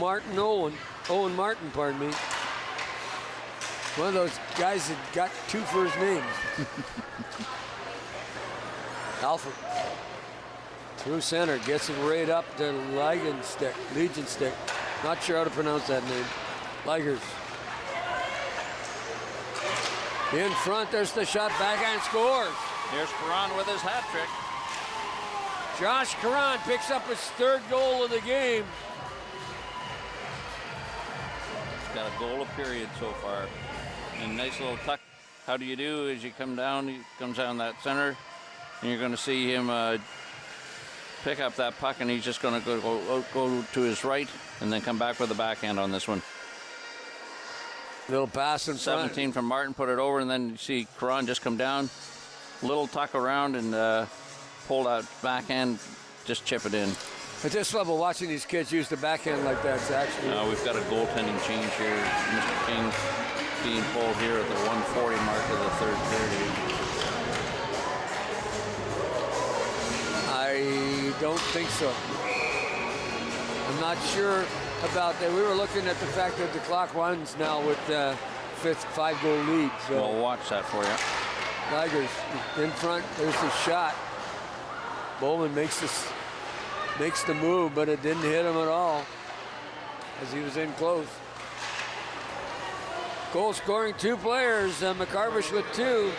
Owen Martin, pardon me. One of those guys that got 2 first names. Alfred. Through center, gets it right up to Legion stick. Not sure how to pronounce that name. Ligers. In front, there's the shot, backhand scores. Here's Karan with his hat trick. Josh Karan picks up his 3rd goal of the game. He's got a goal a period so far. And nice little tuck. How do you do as you come down? He comes down that center, and you're going to see him pick up that puck, and he's just going to go to his right and then come back with the backhand on this one. Little pass in front. 17 from Martin, put it over, and then you see Karan just come down. Little tuck around and pull that backhand, just chip it in. At this level, watching these kids use the backhand like that, it's actually... We've got a goaltending change here. Mr. King being pulled here at the 140 mark of the third period. I don't think so. I'm not sure about that. We were looking at the fact that the clock runs now with the 5-goal lead. So. We'll watch that for you. Tigers in front. There's the shot. Bowman makes the move, but it didn't hit him at all as he was in close. Goal scoring 2 players. McCarvish with 2.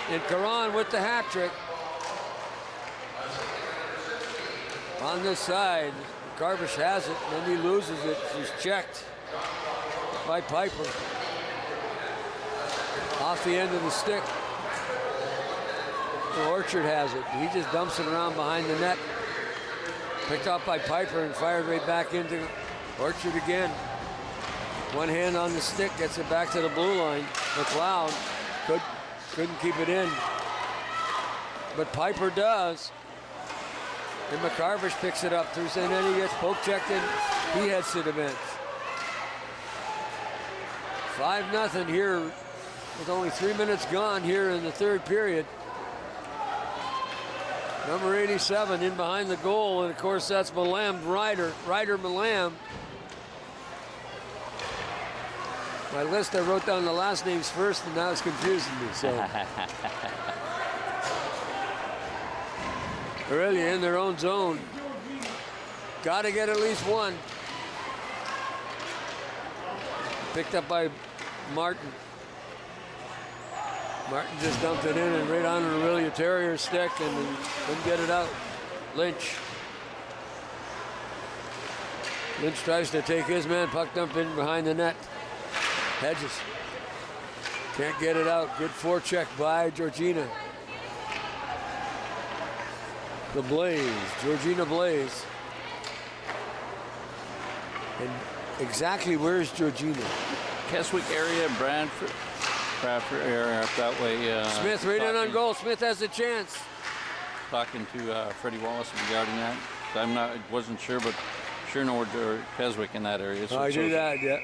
And Karan with the hat trick. on this side. Garvish has it, and then he loses it. He's checked by Piper. Off the end of the stick. Orchard has it. He just dumps it around behind the net. Picked up by Piper and fired right back into Orchard again. One hand on the stick, gets it back to the blue line. McLeod couldn't keep it in. But Piper does. And McCarvish picks it up through, and then he gets poke checked in. He heads to the bench. 5-0 here with only 3 minutes gone here in the third period. Number 87 in behind the goal, and of course that's Malam Ryder Malam. My list, I wrote down the last names first, and now it's confusing me. So Orillia in their own zone. Got to get at least one. Picked up by Martin. Martin just dumped it in and right on an Orillia Terrier stick and couldn't get it out. Lynch. Lynch tries to take his man, puck dump in behind the net. Hedges. Can't get it out. Good forecheck by Georgina. The Blaze, Georgina Blaze. And exactly where's Georgina? Keswick area, Bradford. Bradford area up that way. Smith right in on goal. Smith has a chance. Talking to Freddie Wallace regarding that. Wasn't sure, but sure know where Keswick in that area. So I do that, yeah.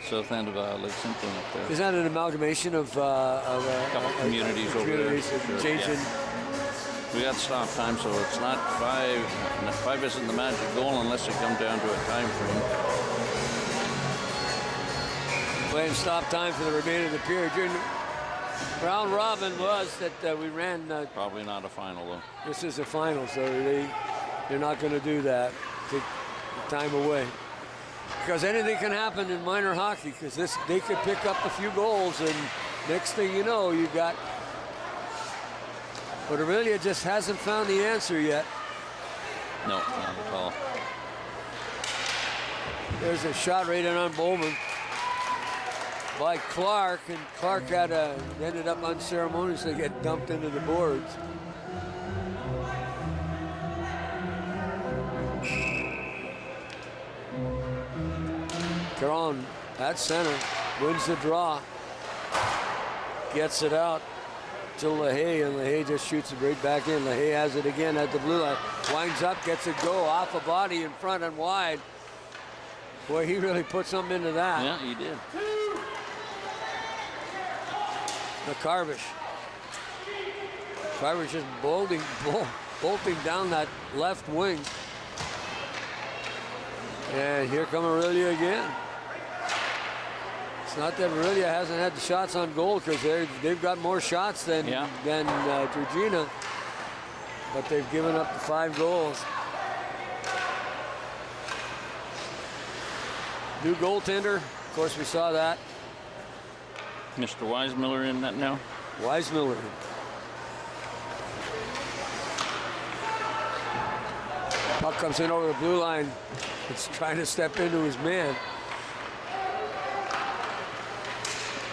South end of Lake Simpson up there. Is that an amalgamation of a couple communities over there? Sure. Changing. Yeah. We got stop time, so it's not 5. 5 isn't the magic goal unless it comes down to a time frame. Playing stop time for the remainder of the period. Round robin was that we ran. Probably not a final though. This is a final, so they're not going to do that. Take the time away. Because anything can happen in minor hockey, because they could pick up a few goals, and next thing you know, you got. But Orillia just hasn't found the answer yet. No, not at all. There's a shot right in on Bowman by Clark, and Clark ended up unceremoniously get dumped into the boards. Caron at center, wins the draw, gets it out to LaHaye, and LaHaye just shoots it right back in. LaHaye has it again at the blue line, winds up, gets it go off a body in front and wide. Boy, he really put something into that. Yeah, he did. McCarvish. McCarvish just bolting down that left wing. And here come Orillia again. It's not that Orillia hasn't had the shots on goal, because they've got more shots than Georgina, but they've given up the 5 goals. New goaltender, of course we saw that. Mr. Weismiller in that now. Weismiller. Puck comes in over the blue line. It's trying to step into his man.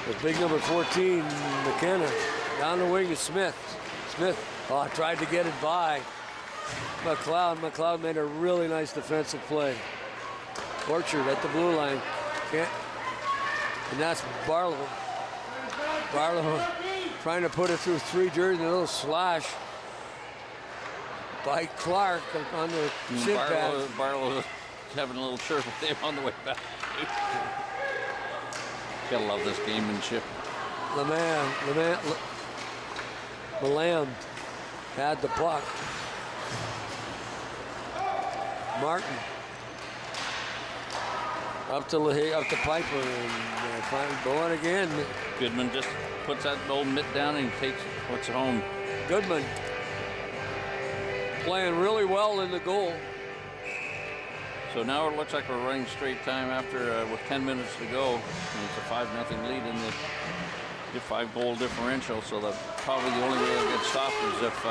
The big number 14, McKenna. Down the wing is Smith. Smith tried to get it by McLeod. McLeod made a really nice defensive play. Orchard at the blue line. And that's Barlow. Barlow trying to put it through 3 Georgian, a little slash by Clark on the shin pad. Barlow having a little chirp with him on the way back. Gotta love this gamemanship. Malam had the puck. Martin up to LaHaye, up to Piper, and finally going again. Goodman just puts that old mitt down and puts it home. Goodman playing really well in the goal. So now it looks like we're running straight time after with 10 minutes to go. And it's a 5-0 lead in the 5-goal differential. So that's probably the only way it'll get stopped is if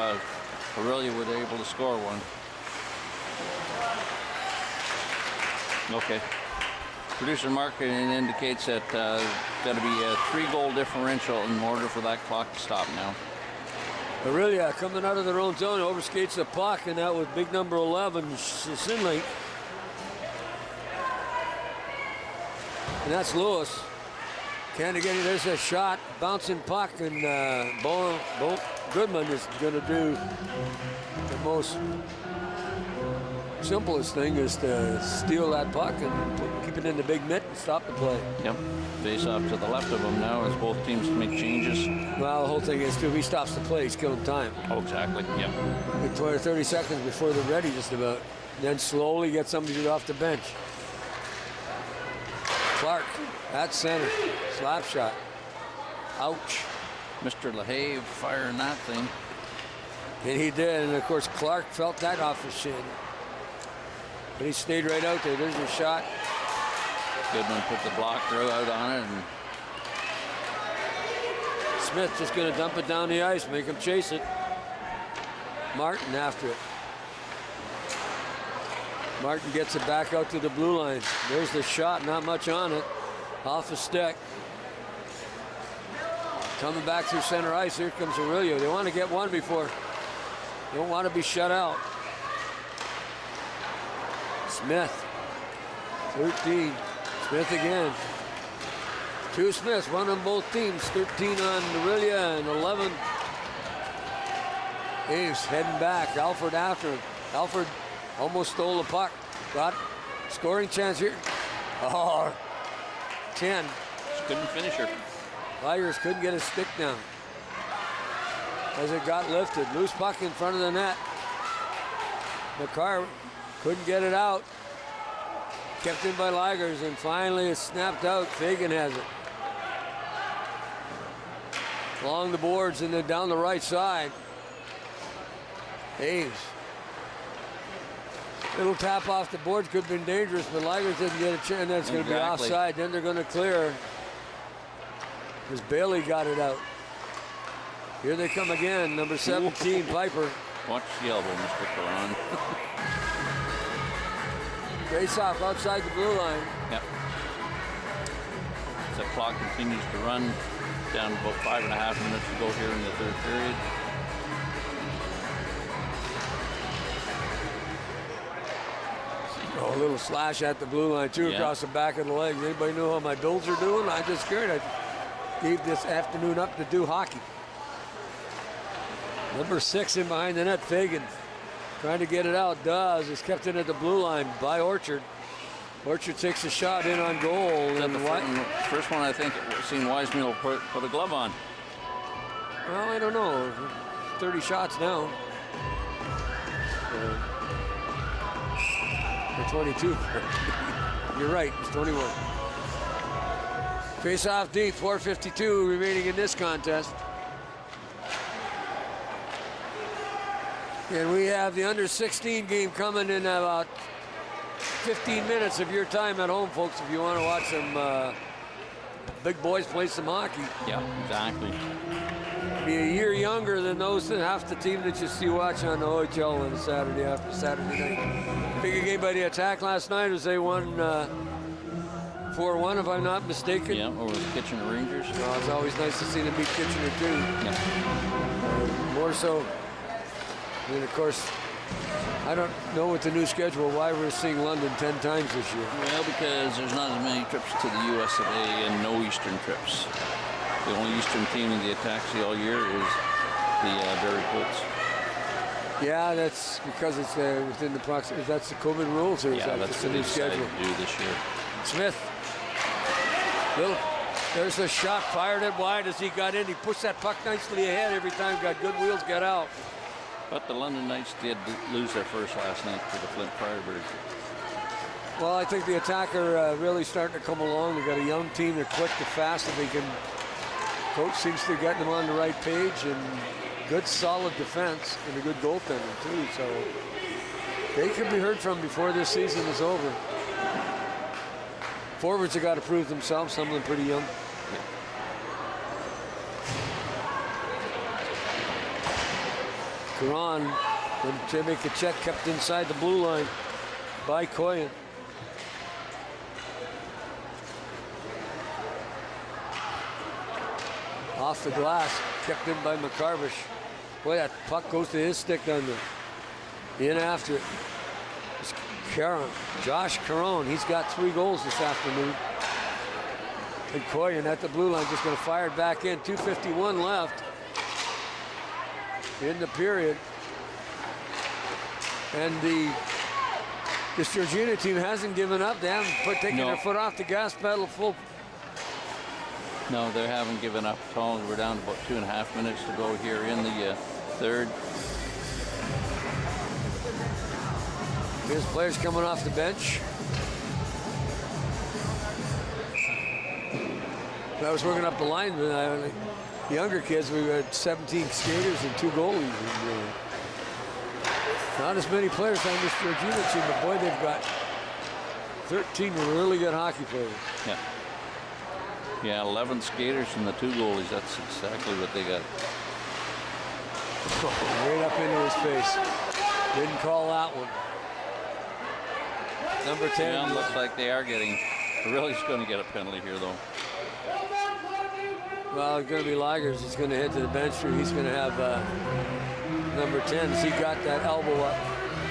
Orillia were able to score one. Okay. Producer marking indicates that got to be a 3-goal differential in order for that clock to stop now. Orillia coming out of their own zone, overskates the puck, and that was big number 11, Sinley. And that's Lewis. Can't get it. There's a shot, bouncing puck, and Goodman is going to do the most simplest thing is to steal that puck and keep it in the big mitt and stop the play. Yep. Face off to the left of him now as both teams make changes. Well, the whole thing is, too, if he stops the play, he's killing time. Oh, exactly. Yep. 30 seconds before they're ready, just about. And then slowly get somebody off the bench. Clark at center. Slap shot. Ouch. Mr. LaHave firing that thing. And he did. And, of course, Clark felt that off his shin. But he stayed right out there. There's your shot. Goodman put the blocker out on it. And Smith just going to dump it down the ice, make him chase it. Martin after it. Martin gets it back out to the blue line. There's the shot, not much on it. Off the stick. Coming back through center ice, here comes Orillia. They want to get one before. They don't want to be shut out. Smith, 13. Smith again. 2 Smiths, one on both teams. 13 on Orillia and 11. Aves heading back. Alford after him. Alford almost stole the puck. Got scoring chance here. Oh, 10. just couldn't finish her. Tigers couldn't get his stick down as it got lifted. Loose puck in front of the net. McCarr couldn't get it out. Kept in by Ligers, and finally it's snapped out. Fagan has it. Along the boards and then down the right side. Aves. Little tap off the boards could have been dangerous, but Ligers didn't get a chance. That's going to be offside. Then they're going to clear because Bailey got it out. Here they come again, number 17, Piper. Watch the elbow, Mr. Caron. Face off outside the blue line. Yep. As the clock continues to run, down about 5.5 minutes to go here in the third period. Oh, a little slash at the blue line, too, across the back of the legs. Anybody know how my Bills are doing? I'm just scared. I gave this afternoon up to do hockey. Number 6 in behind the net, Fagan. Trying to get it out, does. It's kept in at the blue line by Orchard. Orchard takes a shot in on goal. And the first one I think we've seen Wisemeal put a glove on. Well, I don't know. 30 shots now. Or 22. You're right, it's 21. Face off deep, 4:52 remaining in this contest. And we have the under 16 game coming in about 15 minutes of your time at home, folks, if you want to watch some big boys play some hockey. Yeah, exactly. Be a year younger than those that half the team that you see watch on the OHL on a Saturday after Saturday night. Big game by the Attack last night as they won 4-1, if I'm not mistaken. Yeah, over the Kitchener Rangers. Oh, it's always nice to see them beat Kitchener too. Yeah. More so. And of course, I don't know with the new schedule why we're seeing London 10 times this year. Well, because there's not as many trips to the US of A and no Eastern trips. The only Eastern team in the Attack all year is the Barrie Colts. Yeah, that's because it's within the proximity. That's the COVID rules, or is that that's just the what new they decided schedule? to do this year. Smith. There's a shot fired it wide as he got in. He pushed that puck nicely ahead every time. Got good wheels, got out. But the London Knights did lose their first last night to the Flint Firebirds. Well, I think the Attack are really starting to come along. They've got a young team. They're quick, they're fast, and they can. Coach seems to be getting them on the right page, and good, solid defense, and a good goaltender too. So they could be heard from before this season is over. Forwards have got to prove themselves. Some of them pretty young. Caron And Jimmy Kachek kept inside the blue line by Koyen. Off the glass, kept in by McCarvish. Boy, that puck goes to his stick down there. In after it. It's Josh Caron. He's got 3 goals this afternoon. And Koyen at the blue line just going to fire it back in. 2:51 left in the period. And this Georgiana team hasn't given up. They haven't taken their foot off the gas pedal full. No, they haven't given up at all. We're down to about 2.5 minutes to go here in the third. Here's players coming off the bench. I was working up the line, but younger kids, we had 17 skaters and 2 goalies. And, not as many players on this Georgiana team, but boy, they've got 13 really good hockey players. Yeah. Yeah, 11 skaters and the 2 goalies. That's exactly what they got. Right up into his face. Didn't call that one. Number 10. Yeah, looks like they are getting. Orillia's going to get a penalty here, though. Well, it's going to be Ligers. He's going to head to the bench. He's going to have number 10. He got that elbow up.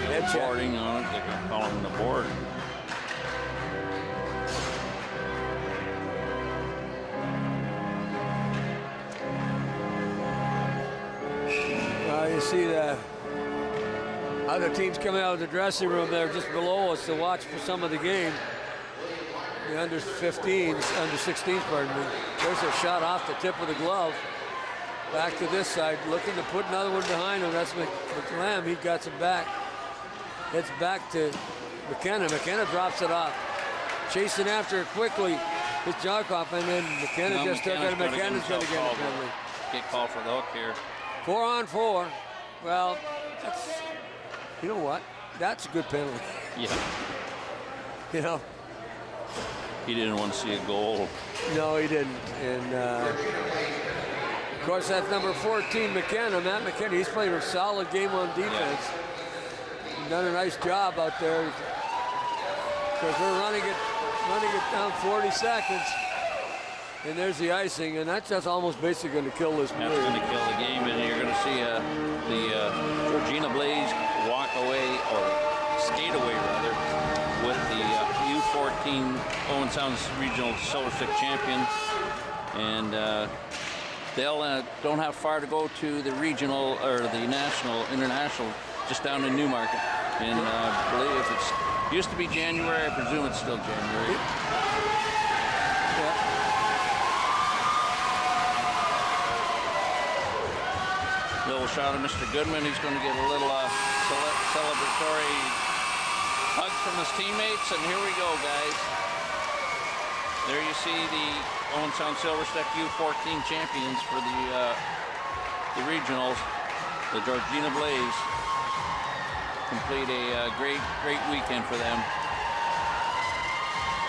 Head boarding on it. They're going to call him the board. You see the other teams coming out of the dressing room there just below us to watch for some of the game. The under 15s, under 16s, pardon me. There's a shot off the tip of the glove. Back to this side, looking to put another one behind him. That's McLam. He got some back. It's back to McKenna. McKenna drops it off. Chasing after it quickly. It's Jarkov, and then McKenna just took it. McKenna's going to get a penalty. Get called for the hook here. 4 on 4. Well, that's, you know what? That's a good penalty. Yeah. You know. He didn't want to see a goal. No, he didn't. And of course, that's number 14, McKenna. Matt McKenna. He's played a solid game on defense. Yeah. He's done a nice job out there. Because we're running it down 40 seconds. And there's the icing, and that's just almost basically going to kill this period. That's going to kill the game, and you're going to see the Georgiana Blaze walk away, or skate away rather, with the U14 Owen Sounds Regional Silver Stick champion. And they'll don't have far to go to the regional or the international, just down in Newmarket. And I believe it used to be January. I presume it's still January. Little shot of Mr. Goodman. He's going to get a little celebratory hug from his teammates. And here we go, guys. There you see the Owen Sound Silver Stick U14 champions for the regionals. The Georgiana Blaze complete a great weekend for them.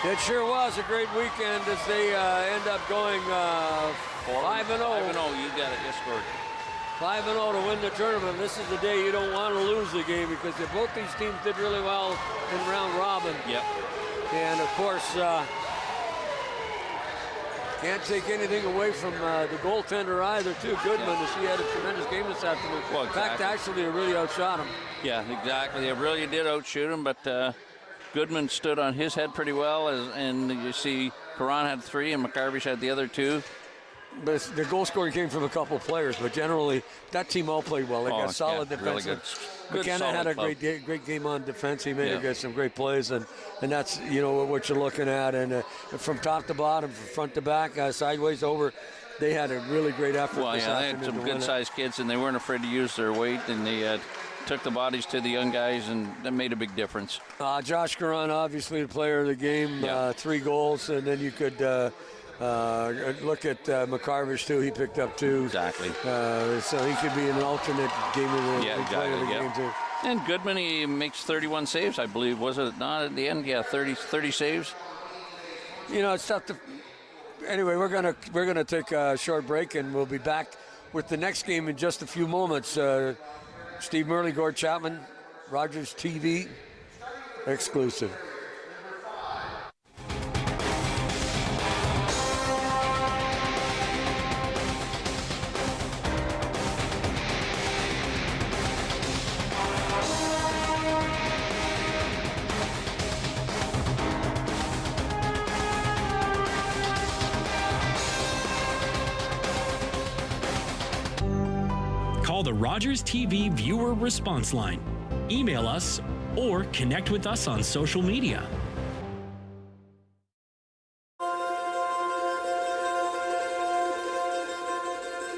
It sure was a great weekend as they end up going 5-0. 5-0, you got it. Yes, Gordon. 5-0 to win the tournament. This is the day you don't want to lose the game because both these teams did really well in round robin. Yep. And of course, can't take anything away from the goaltender either, too. Goodman, she had a tremendous game this afternoon. Well, exactly. In fact, actually, they really outshot him. Yeah, exactly. They really did outshoot him, but Goodman stood on his head pretty well, and you see Karan had 3 and McCarvish had the other 2. But the goal scoring came from a couple of players, but generally that team all played well. They got solid defense. Really good. McKenna had a great game on defense. He made some great plays, and that's what you're looking at. And from top to bottom, from front to back, sideways over, they had a really great effort. Well, they had some good-sized kids, and they weren't afraid to use their weight, and they took the bodies to the young guys, and that made a big difference. Josh Caron, obviously the player of the game, 3 goals, and then you could. Look at McCarvish, too. He picked up 2. Exactly. So he could be an alternate game of the player of the game, too. And Goodman, he makes 31 saves, I believe. Was it not at the end? Yeah, 30 saves. It's tough to... Anyway, we're gonna take a short break, and we'll be back with the next game in just a few moments. Steve Murley, Gord Chapman, Rogers TV exclusive. Call the Rogers TV viewer response line, email us, or connect with us on social media.